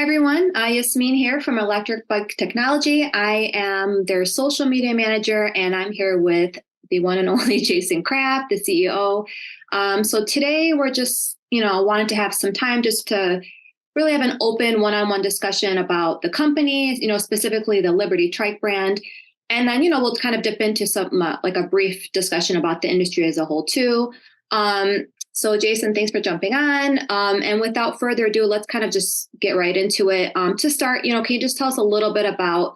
Hi, everyone. Yasmin here from Electric Bike Technology. I am their social media manager, and I'm here with the one and only Jason Kraft, the CEO. So today we're just, wanted to have some time just to really have an open one-on-one discussion about the company, specifically the Liberty Trike brand. And then, we'll kind of dip into some like a brief discussion about the industry as a whole too. So Jason, thanks for jumping on. And without further ado, let's kind of just get right into it. To start, can you just tell us a little bit about,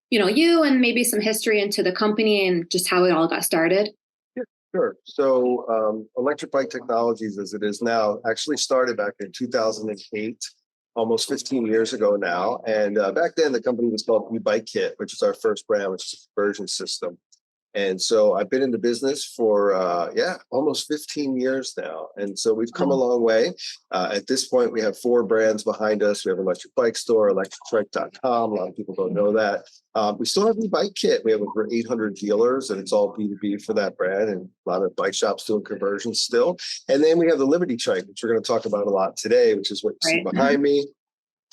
you and maybe some history into the company and just how it all got started? Yeah, sure. So Electric Bike Technologies, as it is now, actually started back in 2008, almost 15 years ago now. And back then, the company was called E-Bike Kit, which is our first brand, which is a conversion system. And so I've been in the business for, almost 15 years now. And so we've come a long way. At this point, we have 4 brands behind us. We have Electric Bike Store, electrictrike.com. A lot of people don't know that. We still have the Bike Kit. We have over 800 dealers, and it's all B2B for that brand, and a lot of bike shops doing conversions still. And then we have the Liberty Trike, which we're going to talk about a lot today, which is what you see behind me.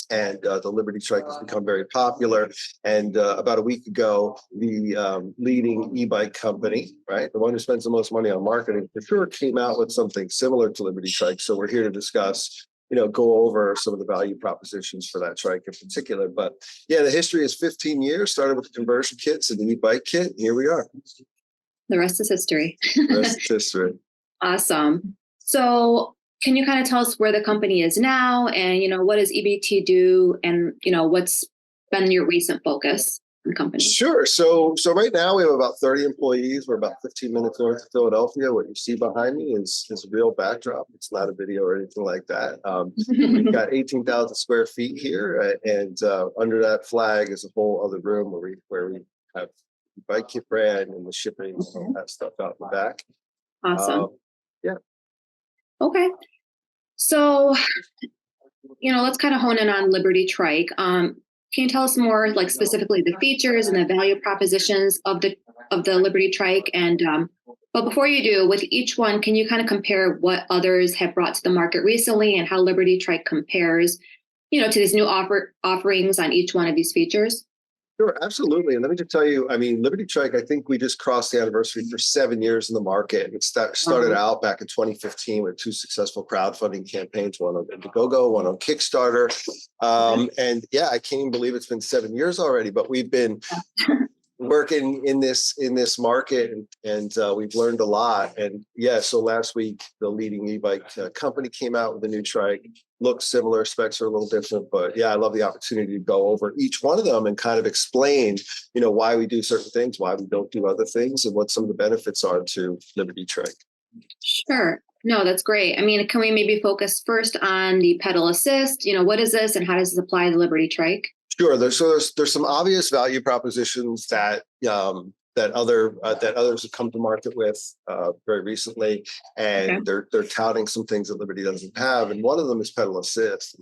And the Liberty Trike has become very popular. And about a week ago, the leading e-bike company, right, the one who spends the most money on marketing, for sure, came out with something similar to Liberty Trike. So we're here to discuss, go over some of the value propositions for that trike in particular. But yeah, the history is 15 years, started with the conversion kits and the e-bike kit. Here we are. The rest is history. The rest is history. Awesome. So can you kind of tell us where the company is now and, what does EBT do and, what's been your recent focus in the company? Sure. So right now we have about 30 employees. We're about 15 minutes north of Philadelphia. What you see behind me is a real backdrop. It's not a video or anything like that. We've got 18,000 square feet here, and under that flag is a whole other room where we have the Bike Kit brand and the shipping and all that stuff out in the back. Awesome. Yeah. Okay. So, let's kind of hone in on Liberty Trike. Can you tell us more, like specifically the features and the value propositions of the Liberty Trike? And but before you do, with each one, can you kind of compare what others have brought to the market recently and how Liberty Trike compares, to these new offerings on each one of these features? Sure, absolutely. And let me just tell you, Liberty Trike, I think we just crossed the anniversary for 7 years in the market. It started out back in 2015 with 2 successful crowdfunding campaigns, one on Indiegogo, one on Kickstarter. And yeah, I can't even believe it's been 7 years already, but we've been working in this market, and we've learned a lot. And yeah, so last week, the leading e-bike company came out with a new trike. Looks similar, specs are a little different, but yeah, I love the opportunity to go over each one of them and kind of explain, why we do certain things, why we don't do other things, and what some of the benefits are to Liberty Trike. Sure. No, that's great. Can we maybe focus first on the pedal assist? What is this and how does this apply to Liberty Trike? Sure. There's some obvious value propositions that others have come to market with very recently, and they're touting some things that Liberty doesn't have, and one of them is pedal assist.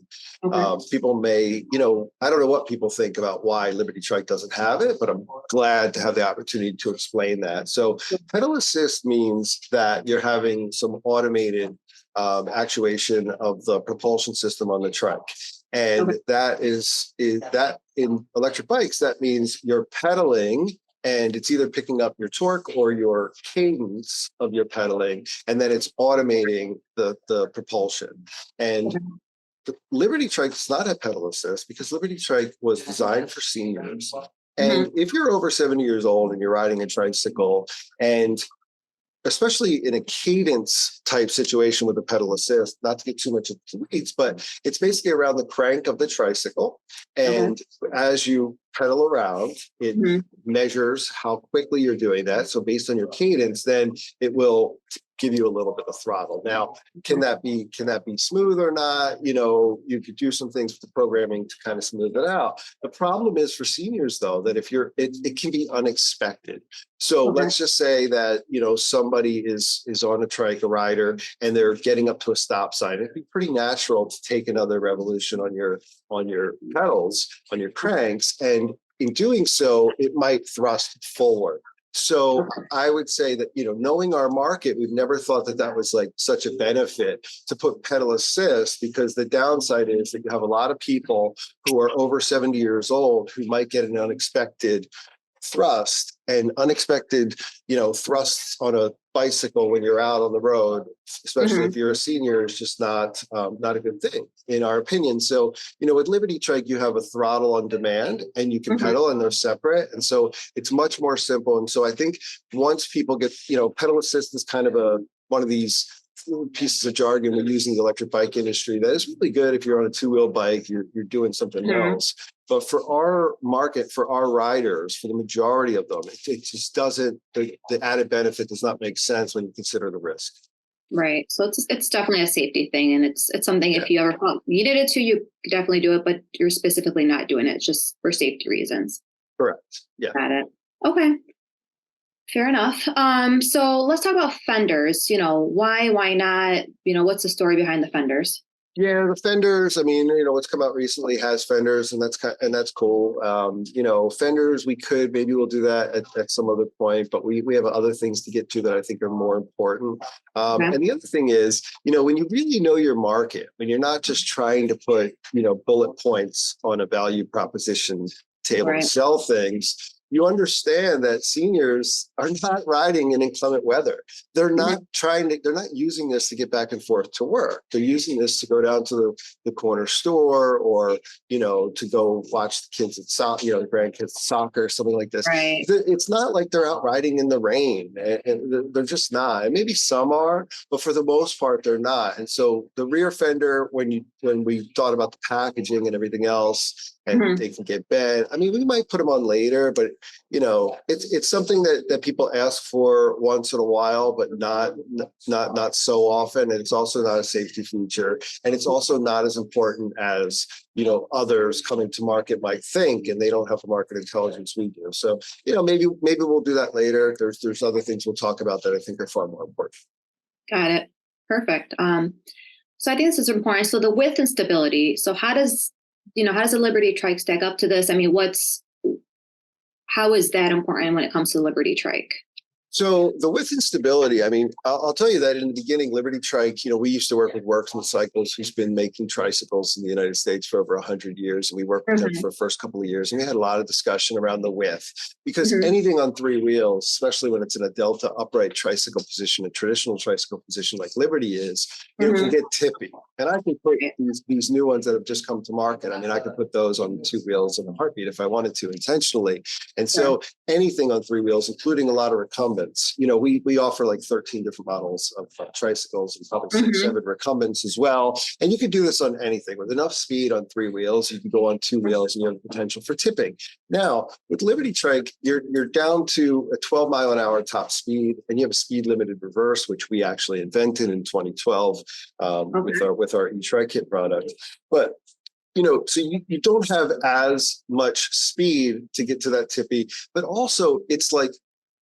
People may, I don't know what people think about why Liberty Trike doesn't have it, but I'm glad to have the opportunity to explain that. So pedal assist means that you're having some automated actuation of the propulsion system on the trike. And that is that in electric bikes, that means you're pedaling and it's either picking up your torque or your cadence of your pedaling, and then it's automating the propulsion. And the Liberty Trike does not have pedal assist because Liberty Trike was designed for seniors. And if you're over 70 years old and you're riding a tricycle, and especially in a cadence type situation with the pedal assist, not to get too much into the weeds, but it's basically around the crank of the tricycle. And as you pedal around, it measures how quickly you're doing that. So based on your cadence, then it will give you a little bit of throttle. Now, can that be smooth or not? You could do some things with the programming to kind of smooth it out. The problem is for seniors, though, that if it can be unexpected. So let's just say that, somebody is on a trike, a rider, and they're getting up to a stop sign. It'd be pretty natural to take another revolution on your pedals, on your cranks, and in doing so, it might thrust forward. So I would say that, knowing our market, we've never thought that that was like such a benefit to put pedal assist, because the downside is that you have a lot of people who are over 70 years old who might get an unexpected thrust, and unexpected, thrusts on a bicycle when you're out on the road, especially if you're a senior, is just not a good thing in our opinion. So, with Liberty Trike, you have a throttle on demand and you can pedal, and they're separate. And so it's much more simple. And so I think once people get, pedal assist is kind of one of these pieces of jargon we use in the electric bike industry that is really good if you're on a two-wheel bike, you're doing something else. But for our market, for our riders, for the majority of them, it just doesn't, the added benefit does not make sense when you consider the risk. Right. So it's definitely a safety thing. And it's something, if you ever needed it to, you could definitely do it, but you're specifically not doing it just for safety reasons. Correct. Yeah. Got it. Okay. Fair enough. So let's talk about fenders. Why not? What's the story behind the fenders? Yeah, the fenders. I mean, what's come out recently has fenders, and that's cool. Fenders, maybe we'll do that at some other point, but we have other things to get to that I think are more important. And the other thing is, when you really know your market, when you're not just trying to put, bullet points on a value proposition table to sell things, you understand that seniors are not riding in inclement weather. They're not they're not using this to get back and forth to work. They're using this to go down to the corner store, or, to go watch the kids at soccer, the grandkids soccer, something like this. Right. It's not like they're out riding in the rain, and they're just not. And maybe some are, but for the most part, they're not. And so the rear fender, when we thought about the packaging and everything else, and they can get bent. I mean, we might put them on later, but it's something that people ask for once in a while, but not so often. And it's also not a safety feature, and it's also not as important as others coming to market might think, and they don't have the market intelligence we do. So maybe we'll do that later. There's other things we'll talk about that I think are far more important. Got it. Perfect. So I think this is important. So the width and stability. So how does the Liberty Trike stack up to this? I mean, how is that important when it comes to the Liberty Trike? So the width and stability, I mean, I'll tell you that in the beginning, Liberty Trike, we used to work with Worksman Cycles, who's been making tricycles in the United States for over 100 years. And we worked with them for the first couple of years. And we had a lot of discussion around the width, because anything on three wheels, especially when it's in a delta upright tricycle position, a traditional tricycle position like Liberty is, can get tippy. And I can put these new ones that have just come to market. I mean, I could put those on two wheels in a heartbeat if I wanted to intentionally. And so anything on three wheels, including a lot of recumbents, we offer like 13 different models of tricycles, and probably 6-7 recumbents as well. And you can do this on anything with enough speed on three wheels. You can go on two wheels, and you have the potential for tipping. Now with Liberty Trike, you're down to a 12-mile-an-hour top speed, and you have a speed limited reverse, which we actually invented in 2012 with our e-Trike kit product. But so you don't have as much speed to get to that tippy, but also it's like,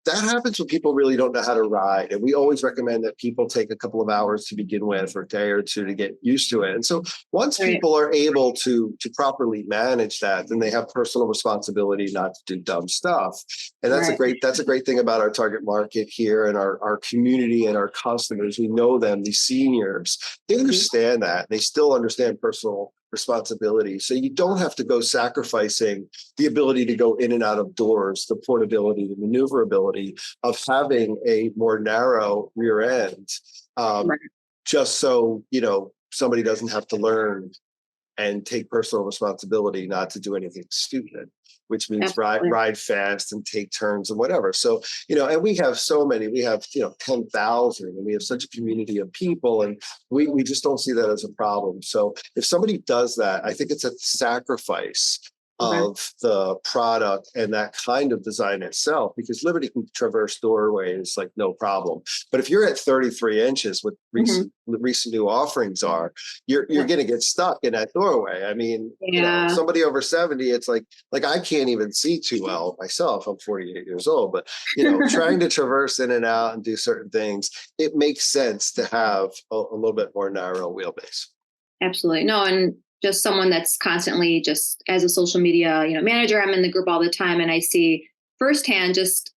that happens when people really don't know how to ride. And we always recommend that people take a couple of hours to begin with, or a day or two to get used to it. And so once people are able to properly manage that, then they have personal responsibility not to do dumb stuff. And that's a great thing about our target market here, and our community and our customers. We know them, these seniors, they understand that. They still understand personal responsibility. So you don't have to go sacrificing the ability to go in and out of doors, the portability, the maneuverability of having a more narrow rear end, just so, somebody doesn't have to learn and take personal responsibility not to do anything stupid, which means ride fast and take turns and whatever. So, and we have so many, we have, 10,000, and we have such a community of people, and we just don't see that as a problem. So if somebody does that, I think it's a sacrifice of the product and that kind of design itself, because Liberty can traverse doorways like no problem. But if you're at 33 inches, what recent new offerings are, you're going to get stuck in that doorway. I mean, somebody over 70, it's like I can't even see too well myself. I'm 48 years old, but trying to traverse in and out and do certain things, it makes sense to have a little bit more narrow wheelbase. Absolutely. No, and just someone that's constantly, just as a social media, manager, I'm in the group all the time, and I see firsthand just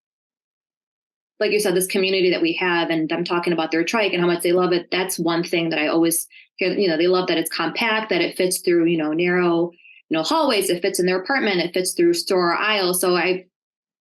like you said, this community that we have, and I'm talking about their trike and how much they love it. That's one thing that I always hear, they love that it's compact, that it fits through, narrow, hallways, it fits in their apartment, it fits through store or aisle. So I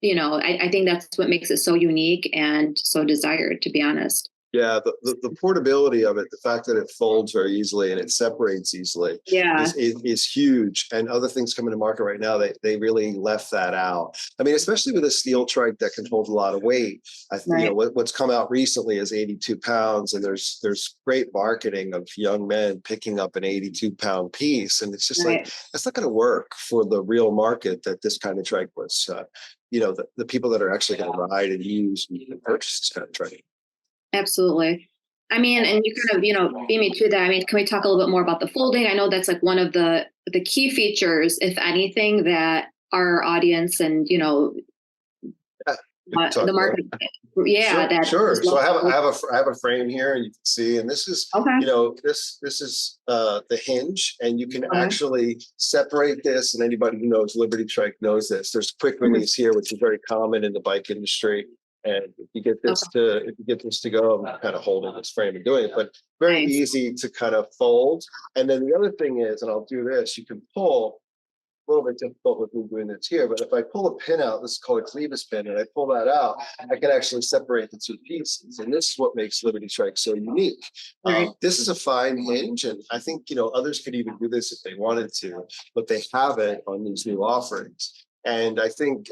think that's what makes it so unique and so desired, to be honest. Yeah, the portability of it, the fact that it folds very easily and it separates easily Yeah. is huge. And other things coming to market right now, they really left that out. I mean, especially with a steel trike that can hold a lot of weight. I think what's come out recently is 82 pounds, and there's great marketing of young men picking up an 82-pound piece, and it's just like that's not going to work for the real market that this kind of trike was. The people that are actually going to ride and use and purchase this kind of trike. Absolutely. I mean, and you kind of, beat me to that. I mean, can we talk a little bit more about the folding? I know that's like one of the key features, if anything, that our audience and, the market. Yeah. Sure. So I have a frame here, and you can see, and this is, this is the hinge, and you can actually separate this. And anybody who knows Liberty Trike knows this. There's quick release here, which is very common in the bike industry. And if you get this to go, I'm kind of holding this frame and doing it, but very easy to kind of fold. And then the other thing is, and I'll do this, you can pull. A little bit difficult with me doing this here, but if I pull a pin out, this is called a clevis pin, and I pull that out, I can actually separate the two pieces. And this is what makes Liberty Trike so unique. This is a fine hinge, and I think others could even do this if they wanted to, but they haven't on these new offerings. And I think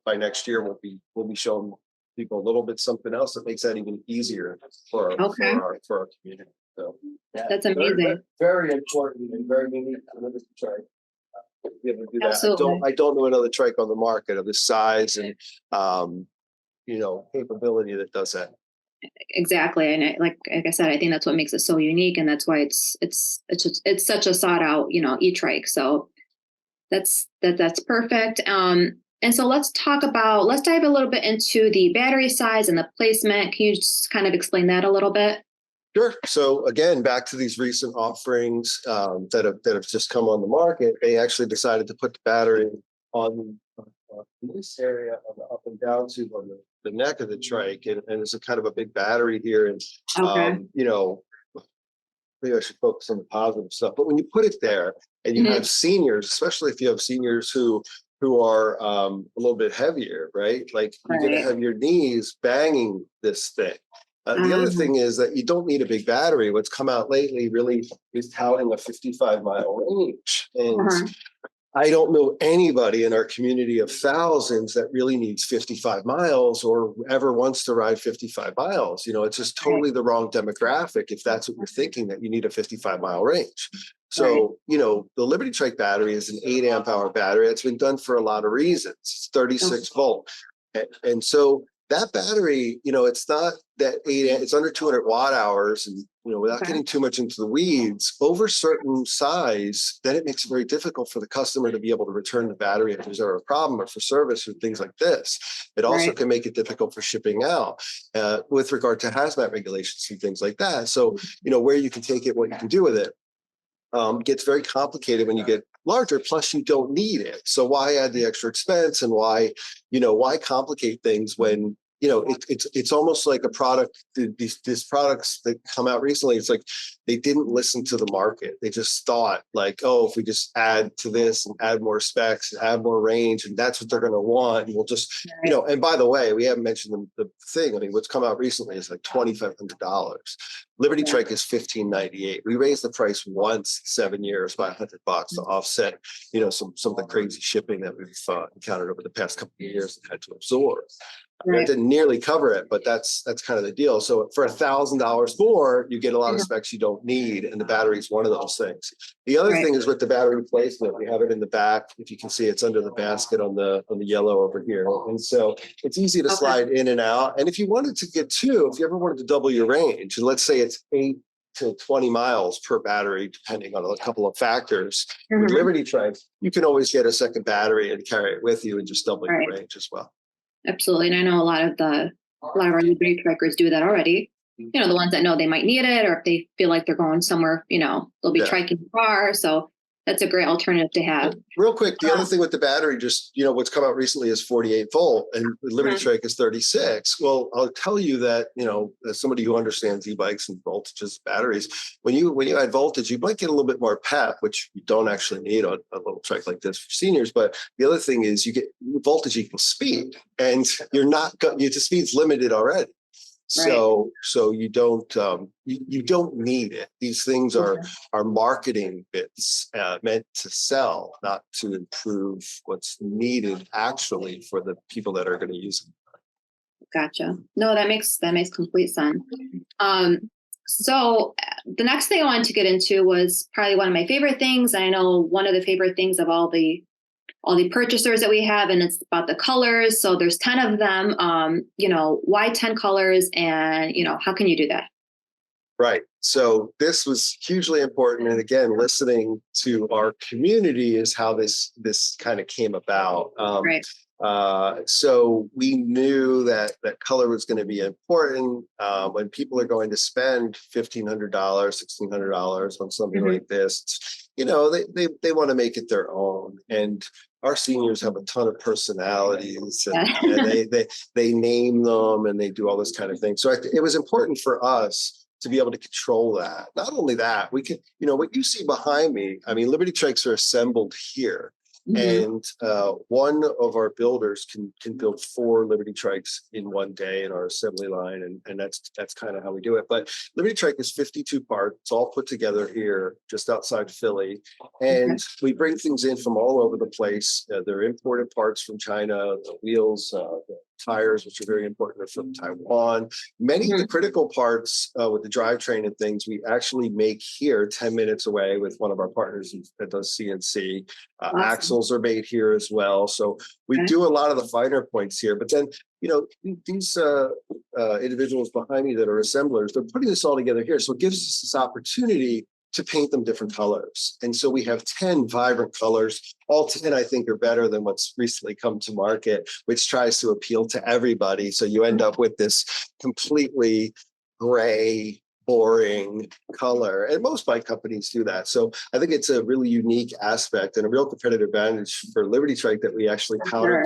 by next year we'll be showing people a little bit something else that makes that even easier for our community. So that's amazing. Very, very important and very unique to Liberty Trike. Be able to do that. Absolutely. I don't know another trike on the market of this size and capability that does that. Exactly, and like I said, I think that's what makes it so unique, and that's why it's such a sought out e-trike. So that's perfect. And so let's dive a little bit into the battery size and the placement. Can you just kind of explain that a little bit? Sure. So again, back to these recent offerings that have just come on the market, they actually decided to put the battery on this area on the up and down tube on the neck of the trike, and it's a kind of a big battery here. And maybe I should focus on the positive stuff. But when you put it there, and you have seniors, especially if you have seniors who are a little bit heavier, right? Like you're going to have your knees banging this thing. The other thing is that you don't need a big battery. What's come out lately really is touting a 55-mile range. And I don't know anybody in our community of thousands that really needs 55 miles or ever wants to ride 55 miles. It's just totally the wrong demographic if that's what you're thinking, that you need a 55-mile range. So, the Liberty Trike battery is an 8 amp hour battery. It's been done for a lot of reasons. It's 36 volt. And so that battery, it's not that it's under 200 watt hours, and without getting too much into the weeds, over certain size, then it makes it very difficult for the customer to be able to return the battery if there's ever a problem, or for service or things like this. It also can make it difficult for shipping out with regard to hazmat regulations and things like that. So where you can take it, what you can do with it, gets very complicated when you get larger. Plus, you don't need it. So why add the extra expense, and why complicate things when it's almost like a product. These products that come out recently, it's like they didn't listen to the market. They just thought like, if we just add to this and add more specs and add more range, and that's what they're going to want, and we'll just And by the way, we haven't mentioned the thing. I mean, what's come out recently is like $2,500. Liberty Trike is $1,598. We raised the price once 7 years by $100 to offset, some of the crazy shipping that we've encountered over the past couple of years and had to absorb. It didn't nearly cover it, but that's kind of the deal. So for $1,000 more, you get a lot of specs you don't need, and the battery is one of those things. The other thing is with the battery placement. We have it in the back. If you can see, it's under the basket on the yellow over here, and so it's easy to slide in and out. And if you wanted to get if you ever wanted to double your range, and let's say it's 8 to 20 miles per battery, depending on a couple of factors. With Liberty Trike, you can always get a second battery and carry it with you and just double your range as well. Absolutely. And I know a lot of our Liberty Trikers do that already. The ones that know they might need it, or if they feel like they're going somewhere, they'll be triking far. So That's a great alternative to have. Real quick, the other thing with the battery, just, what's come out recently is 48 volt and Liberty Trike is 36. Well, I'll tell you that, as somebody who understands e-bikes and voltages, batteries, when you add voltage, you might get a little bit more pep, which you don't actually need on a little trike like this for seniors. But the other thing is you get voltage equals speed, and the speed's limited already. So you don't need it. These things are marketing bits meant to sell, not to improve what's needed actually for the people that are going to use it. Gotcha. No, that makes complete sense. So the next thing I wanted to get into was probably one of my favorite things. I know one of the favorite things of all the purchasers that we have, and it's about the colors. So there's 10 of them. Why 10 colors, and how can you do that? Right. So this was hugely important. And again, listening to our community is how this kind of came about. Right. So we knew that color was going to be important when people are going to spend $1,500, $1,600 on something like this. They want to make it their own. And our seniors have a ton of personalities, and they name them and they do all this kind of thing. So it was important for us to be able to control that. Not only that, we can, what you see behind me, I mean, Liberty Trikes are assembled here. And one of our builders can build 4 Liberty Trikes in one day in our assembly line, and that's kind of how we do it. But Liberty Trike is 52 parts. It's all put together here, just outside Philly, and we bring things in from all over the place. They're imported parts from China. The wheels, the tires, which are very important, are from Taiwan. Many of the critical parts with the drivetrain and things we actually make here 10 minutes away with one of our partners that does CNC. Awesome. Axles are made here as well. So we do a lot of the finer points here. But then, these individuals behind me that are assemblers, they're putting this all together here. So it gives us this opportunity to paint them different colors. And so we have 10 vibrant colors. All 10, I think, are better than what's recently come to market, which tries to appeal to everybody. So you end up with this completely gray, boring color. And most bike companies do that. So I think it's a really unique aspect and a real competitive advantage for Liberty Trike that we actually powder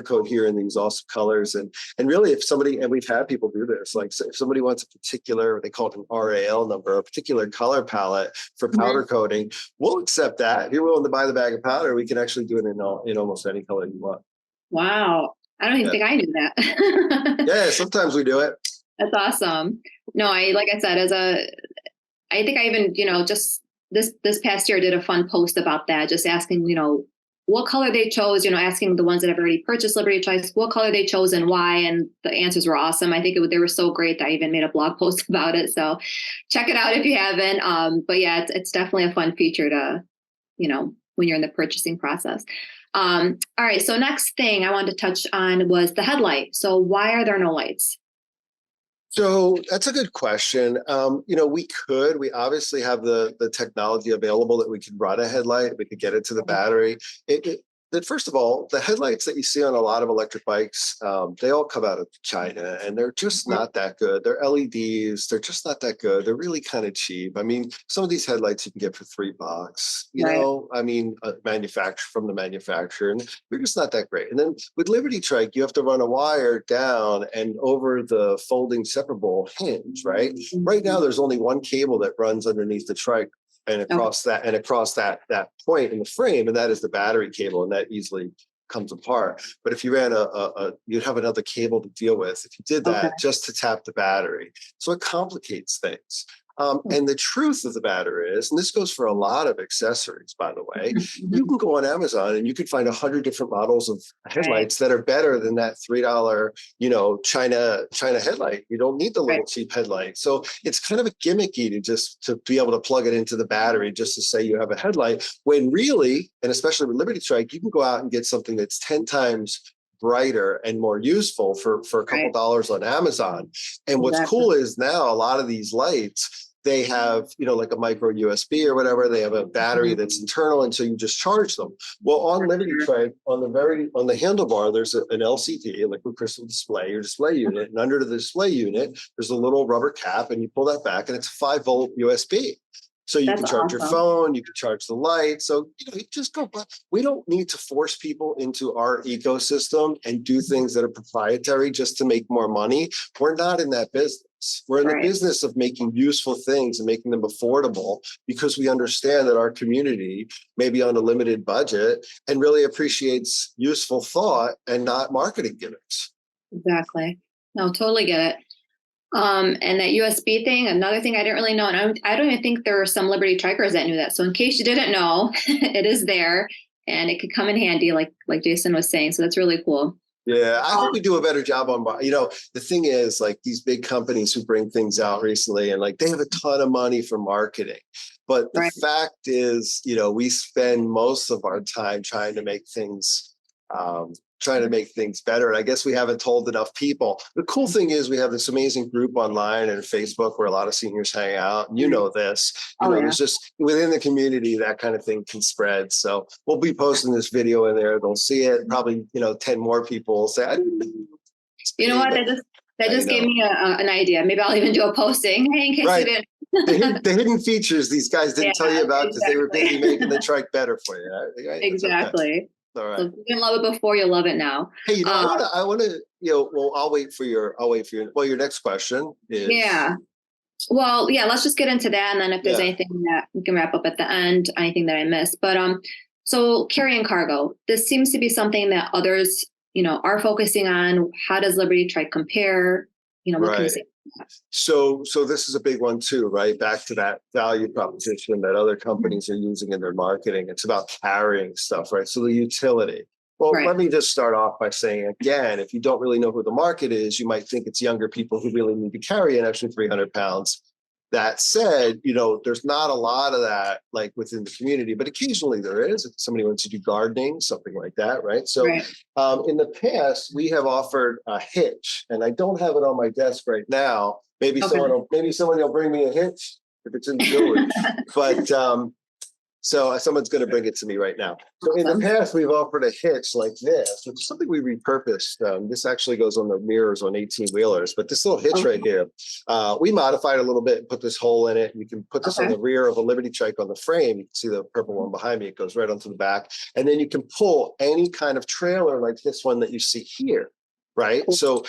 coat here in these awesome colors. And really, if somebody, and we've had people do this, like if somebody wants a particular, they call it an RAL number, a particular color palette for powder coating, we'll accept that. If you're willing to buy the bag of powder, we can actually do it in almost any color you want. Wow. I don't even think I knew that. Yeah, sometimes we do it. That's awesome. No, like I said, I think I even, just this past year did a fun post about that, just asking, what color they chose, asking the ones that have already purchased Liberty Trikes, what color they chose and why. And the answers were awesome. I think they were so great that I even made a blog post about it. So check it out if you haven't. But yeah, it's definitely a fun feature to, when you're in the purchasing process. All right. So next thing I wanted to touch on was the headlight. So why are there no lights? So that's a good question. We obviously have the technology available that we could run a headlight. We could get it to the battery. First of all, the headlights that you see on a lot of electric bikes, they all come out of China, and they're just not that good. They're LEDs. They're just not that good. They're really kind of cheap. I mean, some of these headlights you can get for $3. From the manufacturer, and they're just not that great. And then with Liberty Trike, you have to run a wire down and over the folding separable hinge, right? Right now, there's only one cable that runs underneath the trike and across that point in the frame, and that is the battery cable, and that easily comes apart. But if you ran you'd have another cable to deal with if you did that just to tap the battery. So it complicates things. And the truth of the matter is, and this goes for a lot of accessories, by the way, you can go on Amazon and you can find 100 different models of headlights that are better than that $3, China headlight. You don't need the little cheap headlight. So it's kind of a gimmicky to be able to plug it into the battery just to say you have a headlight, when really, and especially with Liberty Trike, you can go out and get something that's 10 times brighter and more useful for a couple dollars on Amazon. And what's cool is now a lot of these lights, they have, like a micro USB or whatever. They have a battery that's internal, and so you just charge them. Well, on Liberty Trike, on the handlebar, there's an LCD, a liquid crystal display, your display unit, and under the display unit, there's a little rubber cap, and you pull that back, and it's a 5-volt USB. So you That's can charge your awesome. phone, you can charge the light. So, you just go, but we don't need to force people into our ecosystem and do things that are proprietary just to make more money. We're not in that business. We're in the Right. business of making useful things and making them affordable because we understand that our community may be on a limited budget and really appreciates useful thought and not marketing gimmicks. Exactly. No, totally get it. And that USB thing, another thing I didn't really know, and I don't even think there were some Liberty Trikers that knew that. So in case you didn't know, it is there, and it could come in handy, like Jason was saying. So that's really cool. Yeah, I hope we do a better job on, the thing is, like, these big companies who bring things out recently and like they have a ton of money for marketing. But the Right. fact is, we spend most of our time trying to make things better. And I guess we haven't told enough people. The cool thing is we have this amazing group online and Facebook where a lot of seniors hang out. And you know this, there's just within the community, that kind of thing can spread. So we'll be posting this video in there. They'll see it. Probably, 10 more people will say, I didn't know. You know what? That just gave me an idea. Maybe I'll even do a posting. Hey, in case you didn't. The hidden features these guys didn't tell you about because they were busy making the trike better for you. Right? Exactly. All right. So if you didn't love it before, you'll love it now. Hey, I want to, well, I'll wait for your, well, your next question is. Yeah. Well, yeah, let's just get into that. And then if there's anything that we can wrap up at the end, anything that I missed. But so carrying cargo, this seems to be something that others, are focusing on. How does Liberty Trike compare? What can you say? So this is a big one too, right? Back to that value proposition that other companies are using in their marketing. It's about carrying stuff, right? So the utility. Well, let me just start off by saying, again, if you don't really know who the market is, you might think it's younger people who really need to carry an extra 300 pounds. That said, there's not a lot of that like within the community, but occasionally there is. If somebody wants to do gardening, something like that, right? So in the past, we have offered a hitch, and I don't have it on my desk right now. Maybe someone will bring me a hitch if it's in the village. But so someone's going to bring it to me right now. So in the past, we've offered a hitch like this, which is something we repurposed. This actually goes on the mirrors on 18-wheelers, but this little hitch right here, we modified a little bit and put this hole in it. You can put this on the rear of a Liberty Trike on the frame. You can see the purple one behind me. It goes right onto the back. And then you can pull any kind of trailer like this one that you see here. Right. So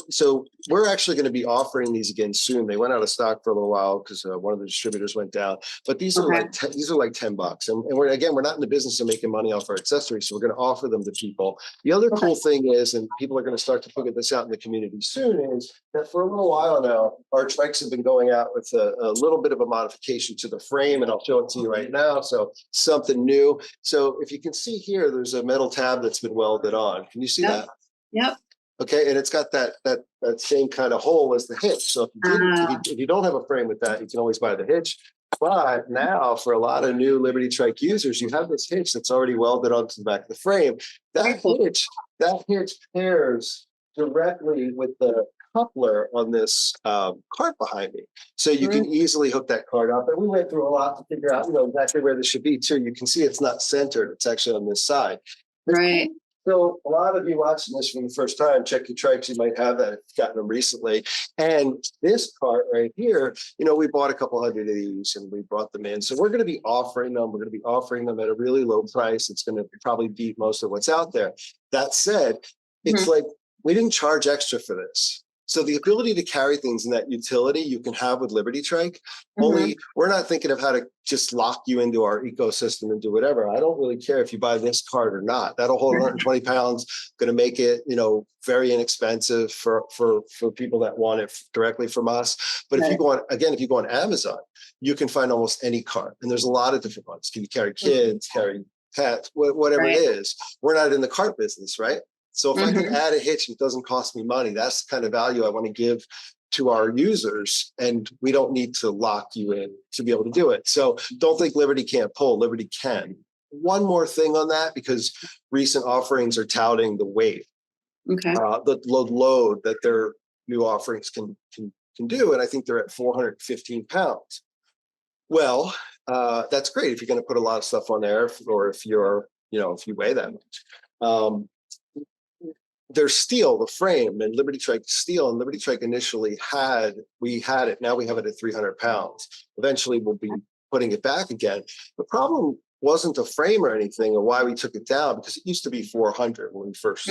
so we're actually going to be offering these again soon. They went out of stock for a little while because one of the distributors went down. But these are like $10. And we're not in the business of making money off our accessories. So we're going to offer them to people. The other cool thing is, and people are going to start to figure this out in the community soon, is that for a little while now, our trikes have been going out with a little bit of a modification to the frame. And I'll show it to you right now. So something new. So if you can see here, there's a metal tab that's been welded on. Can you see that? Yep. Okay, and it's got that same kind of hole as the hitch. So if you don't have a frame with that, you can always buy the hitch. But now, for a lot of new Liberty Trike users, you have this hitch that's already welded onto the back of the frame. That hitch pairs directly with the coupler on this cart behind me. So you can easily hook that cart up. And we went through a lot to figure out, exactly where this should be too. You can see it's not centered. It's actually on this side. Right. So a lot of you watching this for the first time, check your trikes. You might have that if you've gotten them recently. And this cart right here, we bought a couple hundred of these and we brought them in. So we're going to be offering them. We're going to be offering them at a really low price. It's going to probably beat most of what's out there. That said, it's like we didn't charge extra for this. So the ability to carry things in that utility you can have with Liberty Trike, only we're not thinking of how to just lock you into our ecosystem and do whatever. I don't really care if you buy this cart or not. That'll hold 120 pounds, going to make it, very inexpensive for people that want it directly from us. But if you go on Amazon, you can find almost any cart. And there's a lot of different ones. Can you carry kids, carry pets, whatever it is. We're not in the cart business, right? So if I can add a hitch and it doesn't cost me money, that's the kind of value I want to give to our users. And we don't need to lock you in to be able to do it. So don't think Liberty can't pull. Liberty can. One more thing on that, because recent offerings are touting the weight, the load that their new offerings can do. And I think they're at 415 pounds. Well, that's great if you're going to put a lot of stuff on there, or if you're, if you weigh that much. There's steel, the frame, and Liberty Trike steel. And Liberty Trike initially we had it. Now we have it at 300 pounds. Eventually, we'll be putting it back again. The problem wasn't a frame or anything, or why we took it down, because it used to be 400 when we first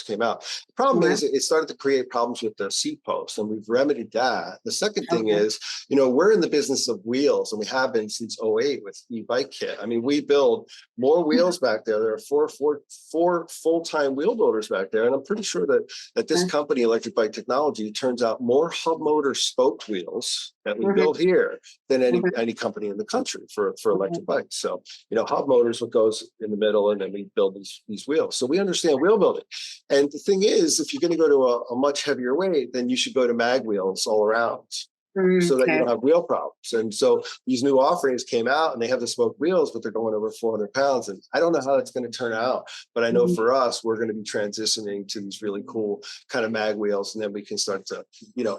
came out. The problem is it started to create problems with the seat post, and we've remedied that. The second thing is, we're in the business of wheels, and we have been since '08 with e-bike kit. I mean, we build more wheels back there. There are four full-time wheel builders back there, and I'm pretty sure that this company, Electric Bike Technology, turns out more hub motor spoked wheels that we build here than any company in the country for electric bikes. So, hub motor is what goes in the middle, and then we build these wheels. So we understand wheel building. And the thing is, if you're going to go to a much heavier weight, then you should go to mag wheels all around, so that you don't have wheel problems. And so these new offerings came out, and they have the smoked wheels, but they're going over 400 pounds. And I don't know how that's going to turn out, but I know for us, we're going to be transitioning to these really cool kind of mag wheels, and then we can start to,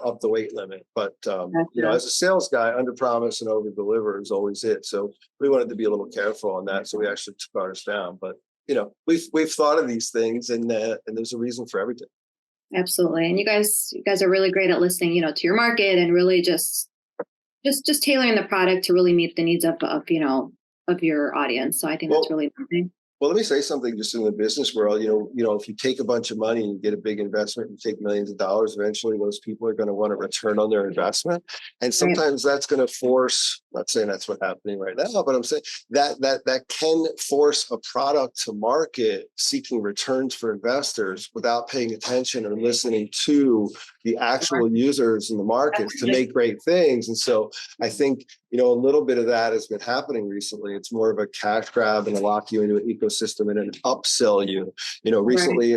up the weight limit. But, as a sales guy, under promise and over deliver is always it. So we wanted to be a little careful on that. So we actually took ours down. But, we've thought of these things, and there's a reason for everything. Absolutely. And you guys are really great at listening, to your market, and really just tailoring the product to really meet the needs of your audience. So I think that's really amazing. Well, let me say something just in the business world. If you take a bunch of money and you get a big investment, and take millions of dollars, eventually those people are going to want a return on their investment. And sometimes that's going to force, I'm not saying that's what's happening right now, but I'm saying that can force a product to market seeking returns for investors without paying attention or listening to the actual users in the market to make great things. And so I think, a little bit of that has been happening recently. It's more of a cash grab and a lock you into an ecosystem and an upsell you. Recently,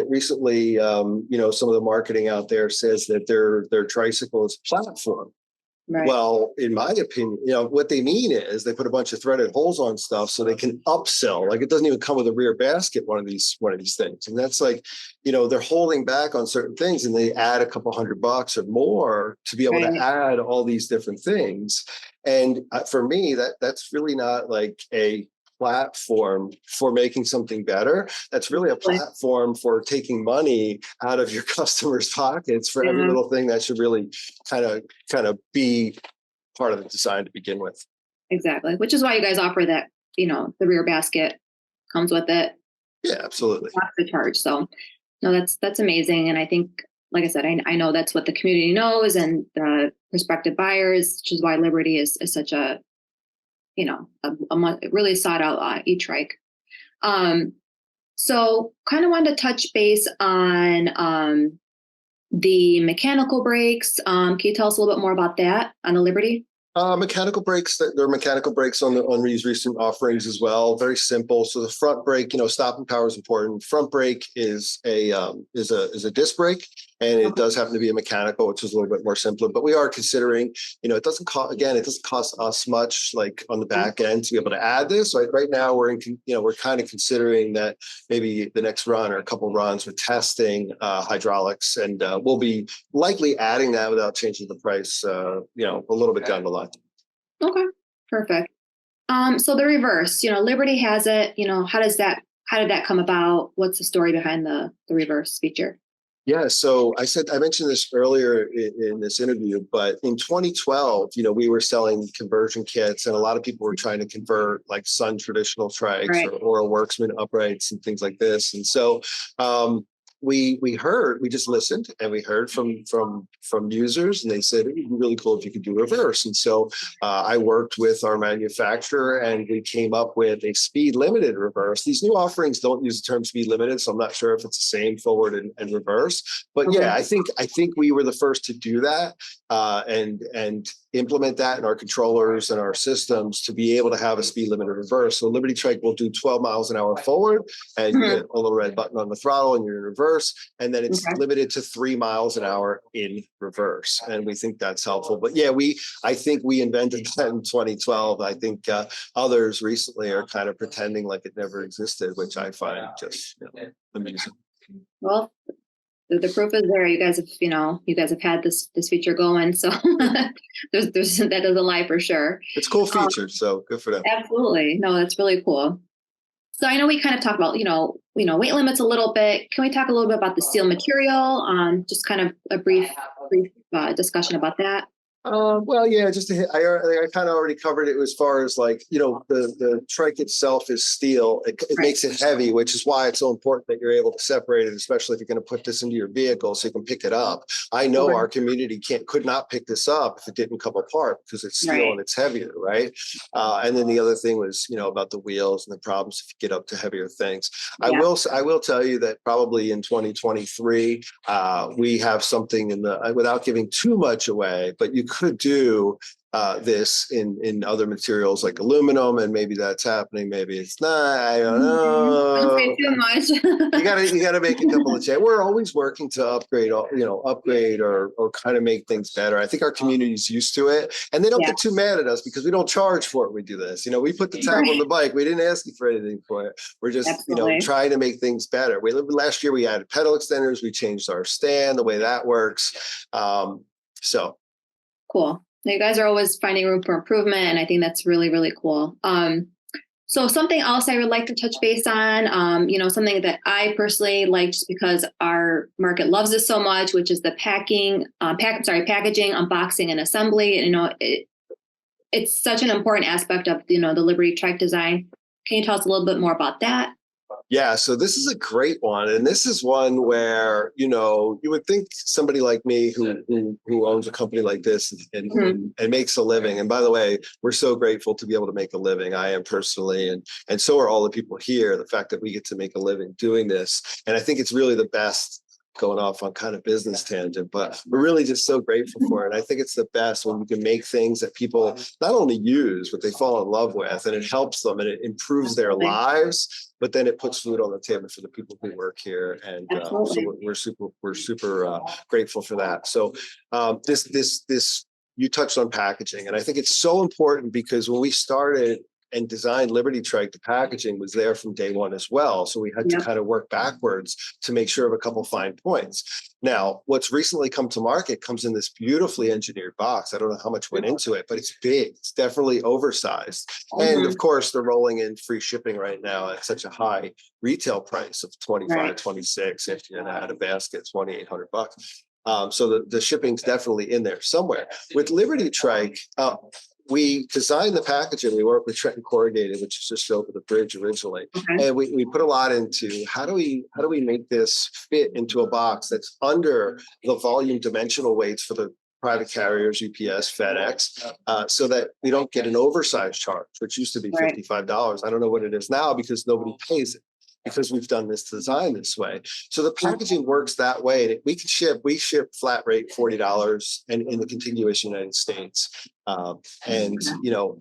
some of the marketing out there says that their Tricycle is a platform. Right. Well, in my opinion, what they mean is they put a bunch of threaded holes on stuff so they can upsell. Like, it doesn't even come with a rear basket, one of these things. And that's like, they're holding back on certain things, and they add a couple $100 or more to be able to add all these different things. And for me, that's really not like a platform for making something better. That's really a platform for taking money out of your customers' pockets for every little thing that should really kind of be part of the design to begin with. Exactly. Which is why you guys offer that, the rear basket comes with it. Yeah, absolutely. Not the charge. So no, that's amazing. And I think, like I said, I know that's what the community knows, and the prospective buyers, which is why Liberty is such a really sought out e-trike. So kind of wanted to touch base on the mechanical brakes. Can you tell us a little bit more about that on the Liberty? Mechanical brakes, there are mechanical brakes on these recent offerings as well. Very simple. So the front brake, stopping power is important. Front brake is a disc brake, and it does happen to be a mechanical, which is a little bit more simpler. But we are considering, it doesn't cost us much, like on the back end, to be able to add this. Right now we're kind of considering that maybe the next run or a couple runs with testing hydraulics, and we'll be likely adding that without changing the price, a little bit down the line. Okay, perfect. So the reverse, Liberty has it. How did that come about? What's the story behind the reverse feature? Yeah, so I mentioned this earlier in this interview, but in 2012, we were selling conversion kits, and a lot of people were trying to convert like Sun traditional trikes or Oral Worksman uprights and things like this. And so we just listened, and we heard from users, and they said it'd be really cool if you could do reverse. And so I worked with our manufacturer, and we came up with a speed limited reverse. These new offerings don't use the term speed limited, so I'm not sure if it's the same forward and reverse. But yeah, I think we were the first to do that and implement that in our controllers and our systems to be able to have a speed limited reverse. So Liberty Trike will do 12 miles an hour forward, and you hit a little red button on the throttle, and you're in reverse. And then it's limited to 3 miles an hour in reverse. And we think that's helpful. But yeah, I think we invented that in 2012. I think others recently are kind of pretending like it never existed, which I find just amusing. Well, the proof is there. You guys have had this feature going, so there's that doesn't lie for sure. It's a cool feature, so good for them. Absolutely, no, that's really cool. So I know we kind of talked about weight limits a little bit. Can we talk a little bit about the steel material? Just kind of a brief discussion about that. Well, yeah, just to hit, I kind of already covered it as far as like, the trike itself is steel. It makes it heavy, which is why it's so important that you're able to separate it, especially if you're going to put this into your vehicle so you can pick it up. I know our community could not pick this up if it didn't come apart because it's steel and it's heavier, right? And then the other thing was, about the wheels and the problems if you get up to heavier things. I will tell you that probably in 2023, we have something without giving too much away, but you could do this in other materials like aluminum, and maybe that's happening, maybe it's not. I don't know. Don't say too much. you gotta make a couple of changes. We're always working to upgrade or kind of make things better. I think our community's used to it, and they don't get too mad at us because we don't charge for it. We do this. We put the tab on the bike. We didn't ask you for anything for it. We're just trying to make things better. Last year we added pedal extenders. We changed our stand, the way that works. So cool. You guys are always finding room for improvement, and I think that's really, really cool. So something else I would like to touch base on, something that I personally like just because our market loves this so much, which is the packaging, unboxing, and assembly. And, it's such an important aspect of, the Liberty Trike design. Can you tell us a little bit more about that? Yeah, so this is a great one, and this is one where you would think somebody like me who owns a company like this and makes a living. And by the way, we're so grateful to be able to make a living. I am personally, and so are all the people here. The fact that we get to make a living doing this, and I think it's really the best. Going off on kind of business tangent, but we're really just so grateful for it. And I think it's the best when we can make things that people not only use, but they fall in love with, and it helps them and it improves their lives. But then it puts food on the table for the people who work here, and so we're super grateful for that. So this you touched on packaging, and I think it's so important because when we started and designed Liberty Trike, the packaging was there from day one as well. So we had to kind of work backwards to make sure of a couple fine points. Now, what's recently come to market comes in this beautifully engineered box. I don't know how much went into it, but it's big. It's definitely oversized. And of course, they're rolling in free shipping right now at such a high retail price of $25, $26. If you add a basket, $2,800. So the shipping's definitely in there somewhere. With Liberty Trike, we designed the packaging. We worked with Trenton Corrugated, which is just over the bridge originally, and we put a lot into how do we make this fit into a box that's under the volume dimensional weights for the private carriers, UPS, FedEx, so that we don't get an oversized charge, which used to be $55. I don't know what it is now because nobody pays it, because we've done this design this way. So the packaging works that way. And we ship flat rate $40 and in the contiguous United States. And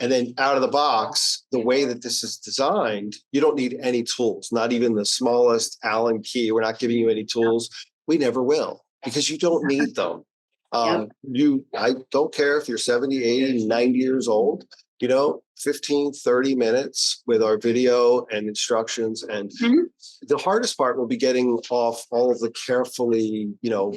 then out of the box, the way that this is designed, you don't need any tools, not even the smallest Allen key. We're not giving you any tools. We never will, because you don't need them. I don't care if you're 70, 80, 90 years old, 15, 30 minutes with our video and instructions. And the hardest part will be getting off all of the carefully,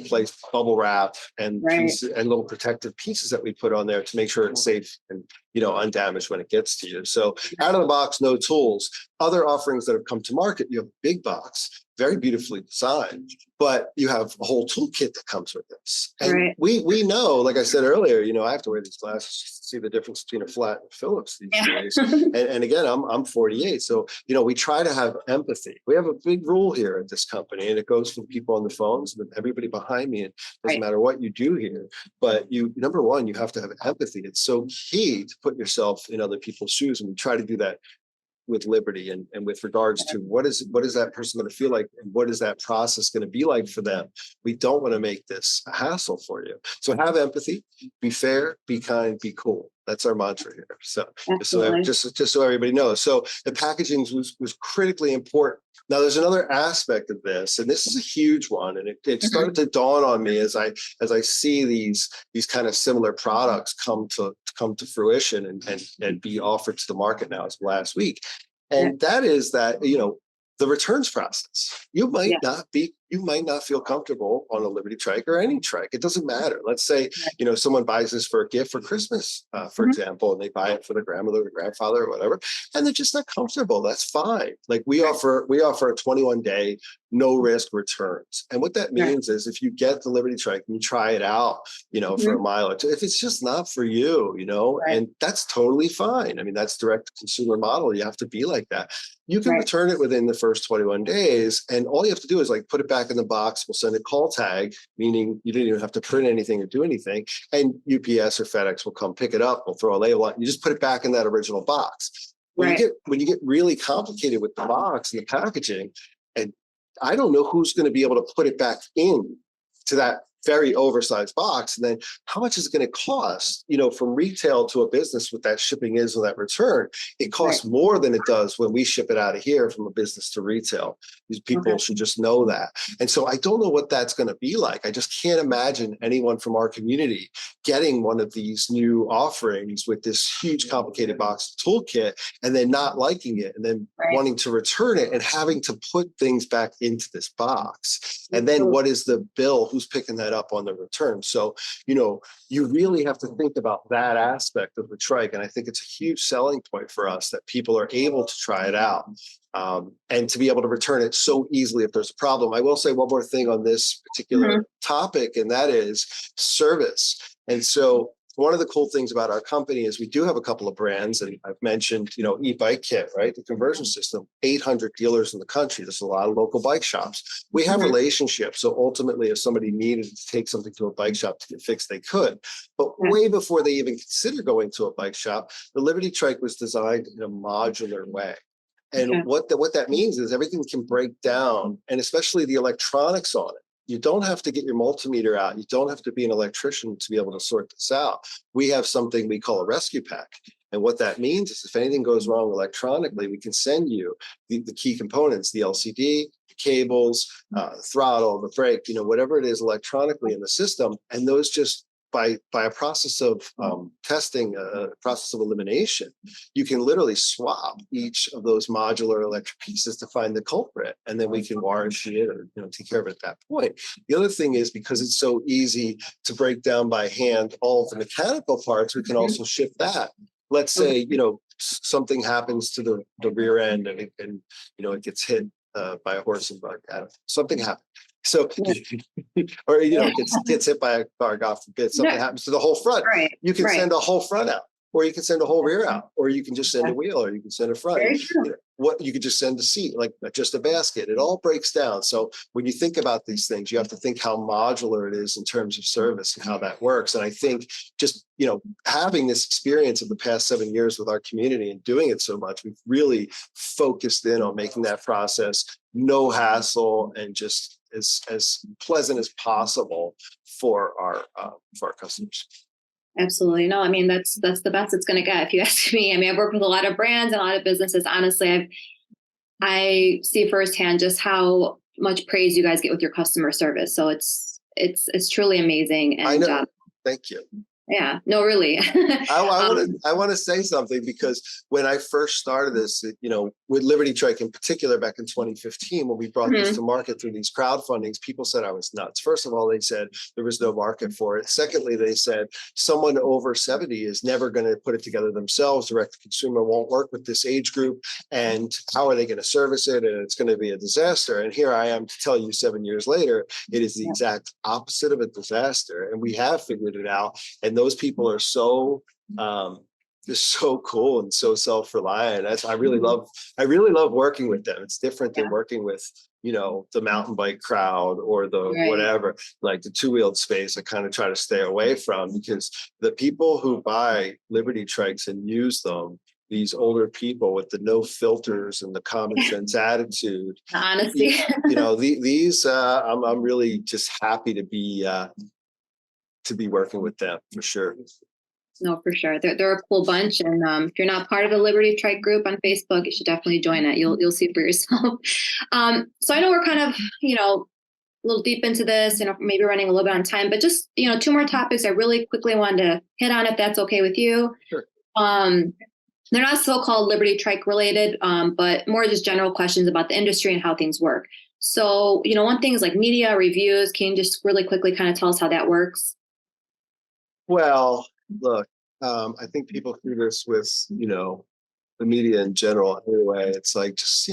placed bubble wrap and pieces and little protective pieces that we put on there to make sure it's safe and, undamaged when it gets to you. So out of the box, no tools. Other offerings that have come to market, you have a big box, very beautifully designed, but you have a whole toolkit that comes with this. And we know, like I said earlier, I have to wear these glasses to see the difference between a flat and Phillips these days. And again, I'm 48. So, we try to have empathy. We have a big rule here at this company, and it goes for the people on the phones and everybody behind me. It doesn't matter what you do here, but number one, you have to have empathy. It's so key to put yourself in other people's shoes. And we try to do that with Liberty and with regards to what is that person going to feel like, and what is that process going to be like for them. We don't want to make this a hassle for you. So have empathy, be fair, be kind, be cool. That's our mantra here. So just so everybody knows. So the packaging was critically important. Now there's another aspect of this, and this is a huge one, and it started to dawn on me as I see these kind of similar products come to fruition and be offered to the market now as last week. And that is that, the returns process. You might not be you might not feel comfortable on a Liberty Trike or any trike. It doesn't matter. Let's say, someone buys this for a gift for Christmas, for example, and they buy it for the grandmother or grandfather or whatever, and they're just not comfortable. That's fine. Like we offer a 21-day no risk returns. And what that means is if you get the Liberty Trike and you try it out, for a mile or two, if it's just not for you, and that's totally fine. I mean, that's direct to consumer model. You have to be like that. You can return it within the first 21 days. And all you have to do is put it back in the box. We'll send a call tag, meaning you didn't even have to print anything or do anything. And UPS or FedEx will come pick it up. We'll throw a label on it. You just put it back in that original box. When you get really complicated with the box and the packaging, and I don't know who's going to be able to put it back in to that very oversized box. And then how much is it going to cost, from retail to a business with that shipping is or that return? It costs more than it does when we ship it out of here from a business to retail. These people should just know that. And so I don't know what that's going to be like. I just can't imagine anyone from our community getting one of these new offerings with this huge complicated box toolkit and then not liking it and then wanting to return it and having to put things back into this box. And then what is the bill? Who's picking that up on the return? So, you really have to think about that aspect of the trike. And I think it's a huge selling point for us that people are able to try it out. And to be able to return it so easily if there's a problem. I will say one more thing on this particular topic, and that is service. And so one of the cool things about our company is we do have a couple of brands, and I've mentioned, e-bike kit, right? The conversion system, 800 dealers in the country. There's a lot of local bike shops. We have relationships. So ultimately, if somebody needed to take something to a bike shop to get fixed, they could. But way before they even consider going to a bike shop, the Liberty Trike was designed in a modular way. And what that means is everything can break down, and especially the electronics on it. You don't have to get your multimeter out. You don't have to be an electrician to be able to sort this out. We have something we call a rescue pack. And what that means is if anything goes wrong electronically, we can send you the key components, the LCD, the cables, throttle, the brake, whatever it is electronically in the system. And those just by a process of testing, a process of elimination, you can literally swap each of those modular electric pieces to find the culprit, and then we can warranty it or take care of it at that point. The other thing is because it's so easy to break down by hand all of the mechanical parts, we can also ship that. Let's say something happens to the rear end and it gets hit by a horse and bug. Something happened. So, or gets hit by a car, God forbid, something happens to the whole front. You can send a whole front out, or you can send a whole rear out, or you can just send a wheel, or you can send a front. What you could just send a seat, like just a basket. It all breaks down. So when you think about these things, you have to think how modular it is in terms of service and how that works. And I think just having this experience of the past 7 years with our community and doing it so much, we've really focused in on making that process no hassle and just as pleasant as possible for our customers. Absolutely. No, I mean, that's the best it's going to get if you ask me. I mean, I've worked with a lot of brands and a lot of businesses. Honestly, I see firsthand just how much praise you guys get with your customer service. So it's truly amazing. And, I know. Thank you. Yeah, no, really. I want to say something, because when I first started this, with Liberty Trike in particular back in 2015, when we brought this to market through these crowdfundings, people said I was nuts. First of all, they said there was no market for it. Secondly, they said someone over 70 is never going to put it together themselves. Direct to consumer won't work with this age group. And how are they going to service it? And it's going to be a disaster. And here I am to tell you 7 years later, it is the exact opposite of a disaster. And we have figured it out. And those people are so just so cool and so self-reliant. I really love working with them. It's different than working with the mountain bike crowd or the whatever, like the two-wheeled space. I kind of try to stay away from, because the people who buy Liberty Trikes and use them, these older people with the no filters and the common sense attitude, Honesty. These I'm really just happy to be working with them, for sure. No, for sure. They're a cool bunch. And if you're not part of the Liberty Trike group on Facebook, you should definitely join it. You'll see for yourself. So I know we're kind of, a little deep into this, maybe running a little bit on time, but just, 2 more topics I really quickly wanted to hit on, if that's okay with you. Sure. They're not so-called Liberty Trike related, but more just general questions about the industry and how things work. So, one thing is like media reviews. Can you just really quickly kind of tell us how that works? Well, look, I think people do this with, the media in general. Anyway, it's like just,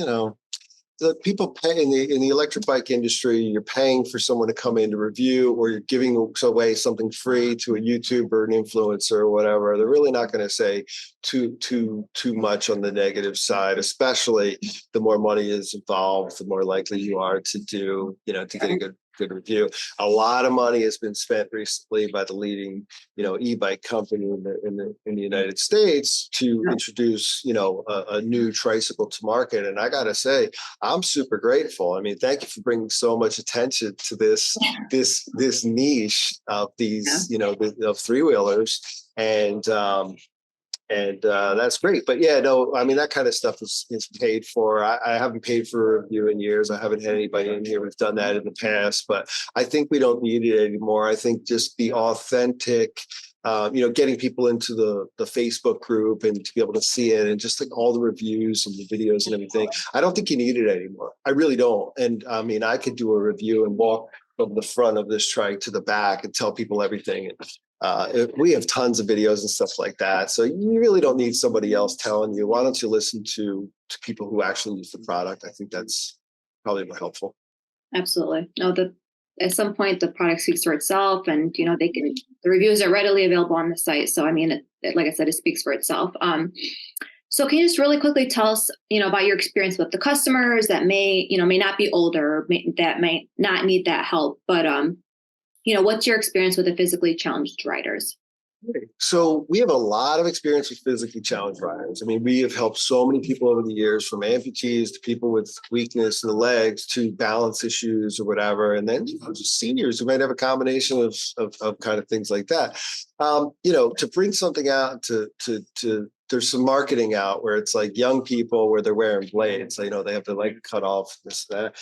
the people pay in the electric bike industry, you're paying for someone to come in to review, or you're giving away something free to a YouTuber, an influencer, or whatever. They're really not going to say too much on the negative side, especially the more money is involved, the more likely you are to do, to get a good review. A lot of money has been spent recently by the leading, e-bike company in the United States to introduce, a new tricycle to market. And I gotta say, I'm super grateful. I mean, thank you for bringing so much attention to this niche of these, of three wheelers, and that's great. But yeah, no, I mean, that kind of stuff is paid for. I haven't paid for a review in years. I haven't had anybody in here who's done that in the past, but I think we don't need it anymore. I think just be authentic. Getting people into the Facebook group and to be able to see it, and just like all the reviews and the videos and everything. I don't think you need it anymore. I really don't. And I mean, I could do a review and walk from the front of this trike to the back and tell people everything. And we have tons of videos and stuff like that. So you really don't need somebody else telling you. Why don't you listen to people who actually use the product? I think that's probably more helpful. Absolutely. No, at some point the product speaks for itself, and the reviews are readily available on the site. So I mean, like I said, it speaks for itself. So can you just really quickly tell us, about your experience with the customers that may not be older, that may not need that help, but what's your experience with the physically challenged riders? So we have a lot of experience with physically challenged riders. I mean, we have helped so many people over the years, from amputees to people with weakness in the legs to balance issues or whatever. And then, just seniors who might have a combination of kind of things like that. To bring something out to there's some marketing out where it's like young people where they're wearing blades. So, they have their leg cut off, this, that.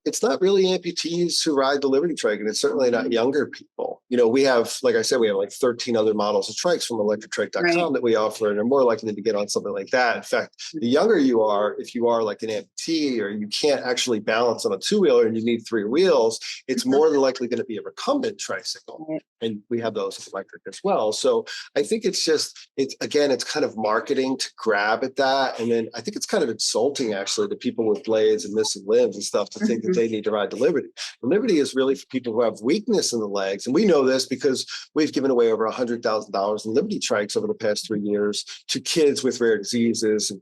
It's not really amputees who ride the Liberty Trike, and it's certainly not younger people. We have, like I said, we have like 13 other models of trikes from electrictrike.com that we offer, and are more likely to get on something like that. In fact, the younger you are, if you are like an amputee or you can't actually balance on a two-wheeler and you need three wheels, it's more than likely going to be a recumbent tricycle. And we have those electric as well. So I think it's kind of marketing to grab at that. And then I think it's kind of insulting actually to people with blades and missing limbs and stuff to think that they need to ride the Liberty. The Liberty is really for people who have weakness in the legs. And we know this because we've given away over $100,000 in Liberty Trikes over the past 3 years to kids with rare diseases,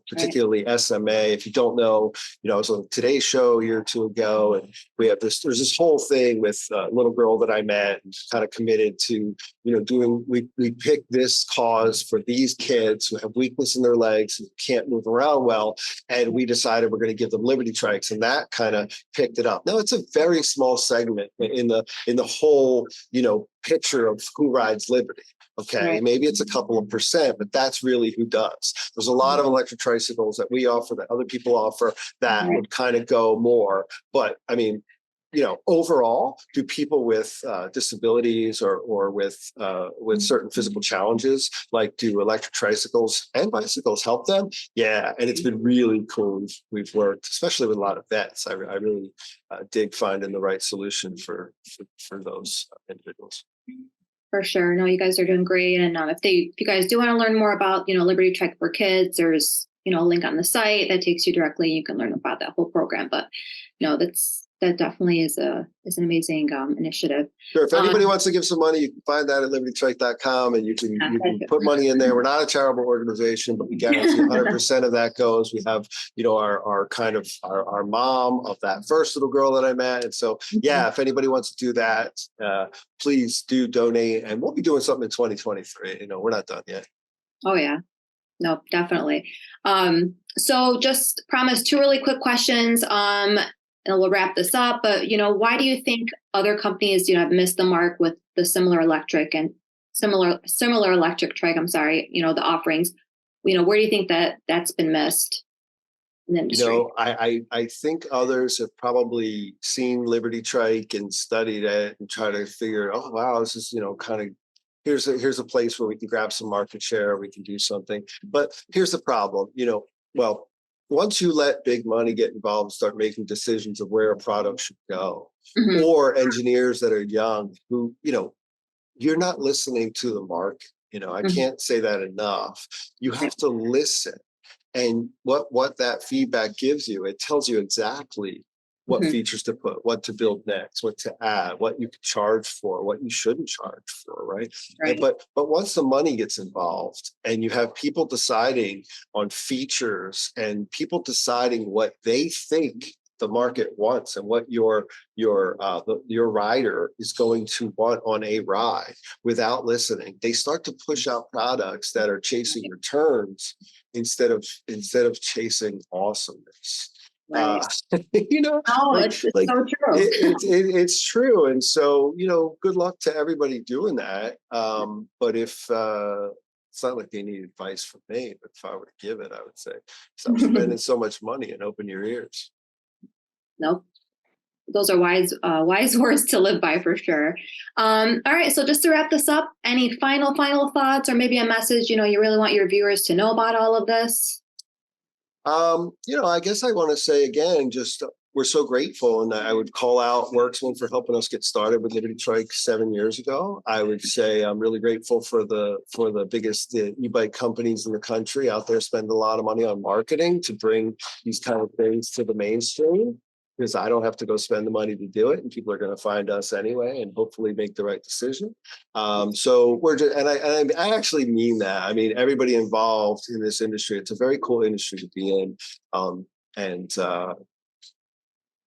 particularly SMA. If you don't know, I was on Today's Show a year or two ago, and there's this whole thing with a little girl that I met and kind of committed to, we picked this cause for these kids who have weakness in their legs and can't move around well. And we decided we're going to give them Liberty Trikes, and that kind of picked it up. Now it's a very small segment in the whole, picture of who rides Liberty. Okay, maybe it's a couple of percent, but that's really who does. There's a lot of electric tricycles that we offer, that other people offer, that would kind of go more. But I mean, overall, do people with disabilities or with certain physical challenges, like, do electric tricycles and bicycles help them? Yeah, and it's been really cool. We've worked, especially with a lot of vets. I really dig finding the right solution for those individuals. For sure. No, you guys are doing great. And if you guys do want to learn more about, Liberty Trike for Kids, there's, a link on the site that takes you directly. You can learn about that whole program. But that definitely is an amazing initiative. Sure. If anybody wants to give some money, you can find that at libertytrike.com, and you can put money in there. We're not a charitable organization, but we guarantee 100% of that goes. We have, our mom of that first little girl that I met. And so, if anybody wants to do that, please do donate. And we'll be doing something in 2023. We're not done yet. Oh, yeah. No, definitely. So just promise 2 really quick questions. And we'll wrap this up. But, why do you think other companies, have missed the mark with the similar electric trike, the offerings? Where do you think that's been missed in the industry? I think others have probably seen Liberty Trike and studied it and try to figure, oh, wow, this is, kind of, here's a place where we can grab some market share, we can do something. But here's the problem, once you let big money get involved and start making decisions of where a product should go, Mhm. or engineers that are young who, you're not listening to the market. I Mhm. can't say that enough. You have to listen. And what that feedback gives you, it tells you exactly what Mhm. features to put, what to build next, what to add, what you could charge for, what you shouldn't charge for, right? Right. But once the money gets involved and you have people deciding on features and people deciding what they think the market wants and what your rider is going to want on a ride without listening, they start to push out products that are chasing returns instead of chasing awesomeness. Right. You know, Oh, like it's like so true. it's true. And so, good luck to everybody doing that. But if it's not like they need advice from me, but if I were to give it, I would say stop spending so much money and open your ears. Nope. Those are wise words to live by for sure. All right. So just to wrap this up, any final thoughts or maybe a message, you really want your viewers to know about all of this? I guess I want to say again, just we're so grateful, and I would call out Worksman for helping us get started with Liberty Trike 7 years ago. I would say I'm really grateful for the biggest e-bike companies in the country out there spend a lot of money on marketing to bring these kind of things to the mainstream, because I don't have to go spend the money to do it, and people are going to find us anyway, and hopefully make the right decision. So we're just, and I actually mean that. I mean, everybody involved in this industry, it's a very cool industry to be in. And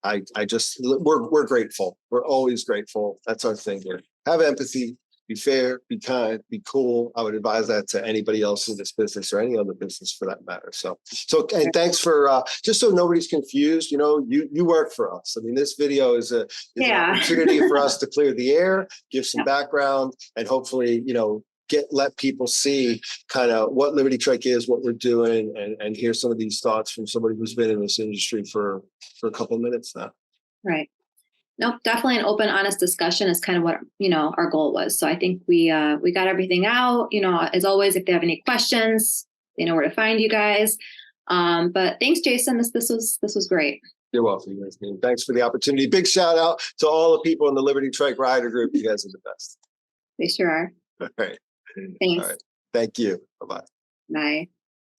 I just, we're grateful. We're always grateful. That's our thing here. Have empathy, be fair, be kind, be cool. I would advise that to anybody else in this business or any other business for that matter. So and thanks for just so nobody's confused, you work for us. I mean, this video is an opportunity for us to clear the air, give some background, and hopefully, let people see kind of what Liberty Trike is, what we're doing, and hear some of these thoughts from somebody who's been in this industry for a couple of minutes now. Right. Nope, definitely an open, honest discussion is kind of what, our goal was. So I think we got everything out. As always, if they have any questions, they know where to find you guys. But thanks, Jason. This was great. You're welcome, guys. Thanks for the opportunity. Big shout out to all the people in the Liberty Trike Rider Group. You guys are the best. They sure are. All right. Thanks. All right. Thank you. Bye-bye. Bye.